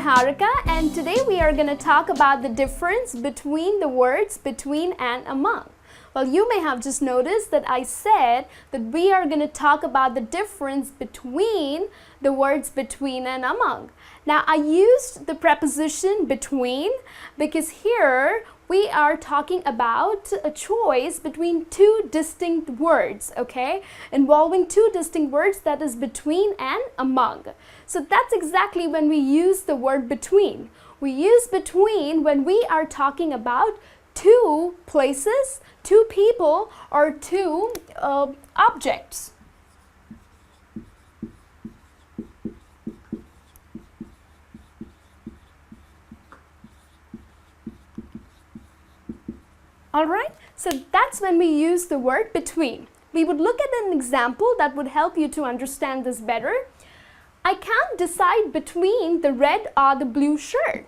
Niharika, and today we are going to talk about the difference between the words between and among. Well, you may have just noticed that I said that we are going to talk about the difference between the words between and among. Now, I used the preposition between because here we are talking about a choice between two distinct words, okay? Involving two distinct words, that is between and among. So that's exactly when we use the word between. We use between when we are talking about two places, two people, or two objects. Alright, so that's when we use the word between. We would look at an example that would help you to understand this better. I can't decide between the red or the blue shirt.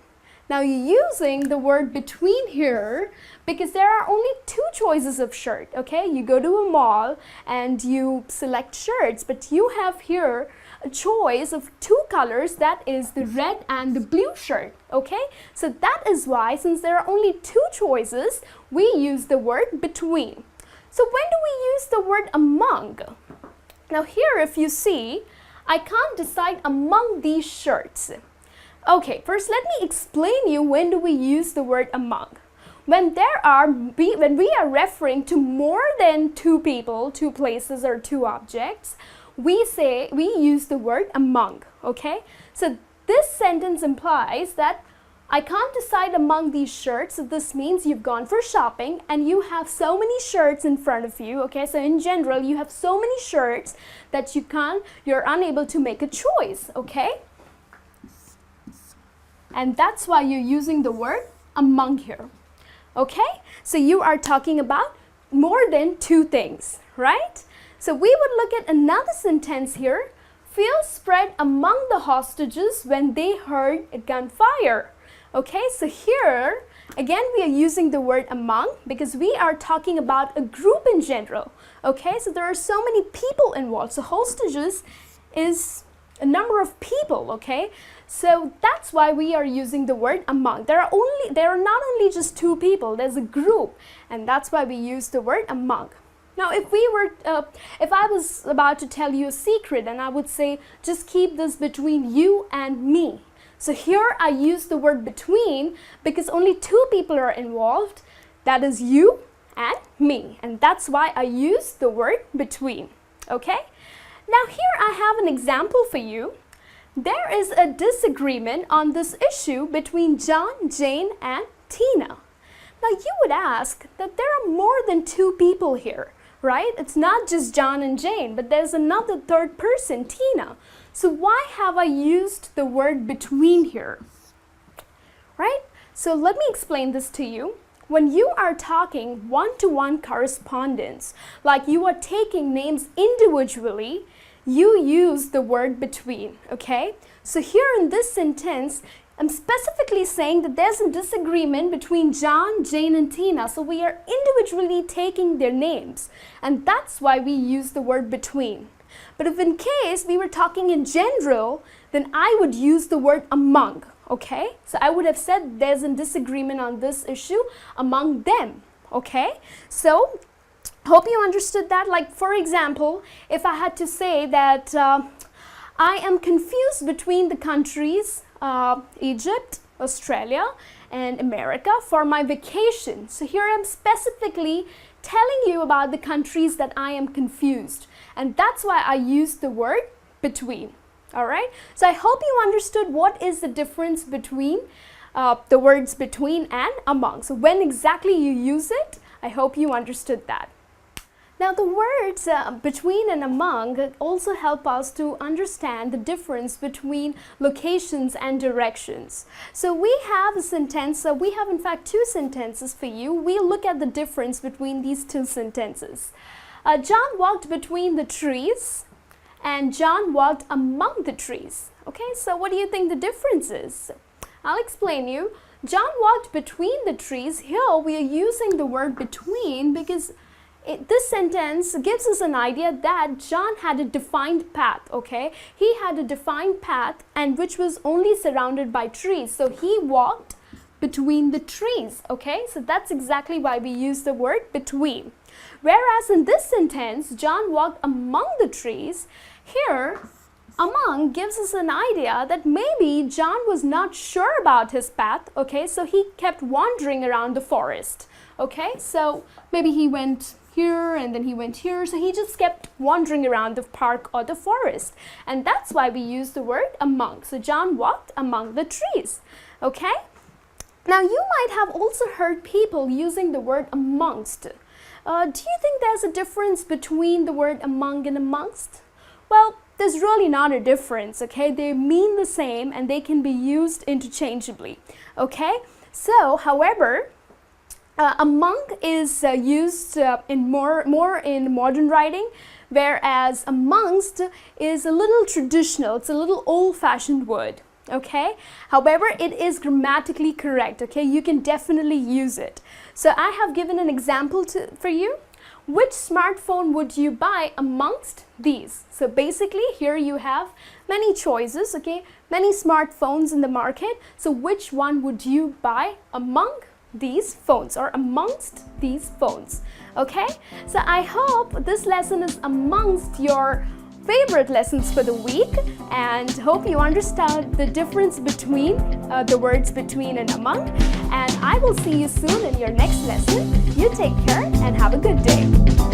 Now you're using the word between here because there are only two choices of shirt, okay? You go to a mall and you select shirts, but you have here a choice of two colors, that is the red and the blue shirt, okay? So that is why, since there are only two choices, we use the word between. So when do we use the word among? Now here, if you see, I can't decide among these shirts. Okay, first let me explain you when do we use the word among. When we are referring to more than two people, two places, or two objects, we use the word among, okay? So this sentence implies that I can't decide among these shirts. So this means you've gone for shopping and you have so many shirts in front of you, okay? So in general, you have so many shirts that you're unable to make a choice, okay? And that's why you're using the word among here, okay? So you are talking about more than two things, right? So we would look at another sentence here. Fear spread among the hostages when they heard a gunfire. Okay, so here, again, we are using the word among because we are talking about a group in general. Okay, so there are so many people involved. So hostages is a number of people, okay? So that's why we are using the word among. There are not only just two people, there's a group, and that's why we use the word among. Now, if I was about to tell you a secret and I would say, just keep this between you and me. So here I use the word between because only two people are involved, that is you and me. And that's why I use the word between, okay? Now here I have an example for you. There is a disagreement on this issue between John, Jane, and Tina. Now you would ask that there are more than two people here, right? It's not just John and Jane, but there's another third person, Tina. So why have I used the word between here, right? So let me explain this to you. When you are talking one-to-one correspondence, like you are taking names individually, you use the word between, okay? So here in this sentence, I'm specifically saying that there's a disagreement between John, Jane, and Tina. So we are individually taking their names. And that's why we use the word between. But if in case we were talking in general, then I would use the word among, okay? So I would have said there's a disagreement on this issue among them, okay? So hope you understood that. Like, for example, if I had to say that I am confused between the countries Egypt, Australia, and America for my vacation. So here I'm specifically telling you about the countries that I am confused. And that's why I use the word between. All right? So I hope you understood what is the difference between the words between and among. So when exactly you use it, I hope you understood that. Now the words between and among also help us to understand the difference between locations and directions. So we have a sentence, we have in fact two sentences for you. We'll look at the difference between these two sentences. John walked between the trees and John walked among the trees. Okay, so what do you think the difference is? I'll explain you. John walked between the trees. Here we are using the word between because this sentence gives us an idea that John had a defined path, okay? He had a defined path and which was only surrounded by trees. So he walked between the trees, okay? So that's exactly why we use the word between. Whereas in this sentence, John walked among the trees. Here, among gives us an idea that maybe John was not sure about his path, okay? So he kept wandering around the forest, okay? So maybe he went here and then he went here, so he just kept wandering around the park or the forest. And that's why we use the word among. So John walked among the trees, okay? Now you might have also heard people using the word amongst. Do you think there's a difference between the word among and amongst? Well, there's really not a difference, okay? They mean the same and they can be used interchangeably, okay? So, however, among is used in more in modern writing, whereas amongst is a little traditional. It's a little old-fashioned word, okay? However, it is grammatically correct, okay? You can definitely use it. So I have given an example for you. Which smartphone would you buy amongst these? So basically here you have many choices, okay? Many smartphones in the market. So which one would you buy among these phones or amongst these phones? Okay? So I hope this lesson is amongst your favorite lessons for the week and hope you understand the difference between the words between and among. And I will see you soon in your next lesson. You take care and have a good day.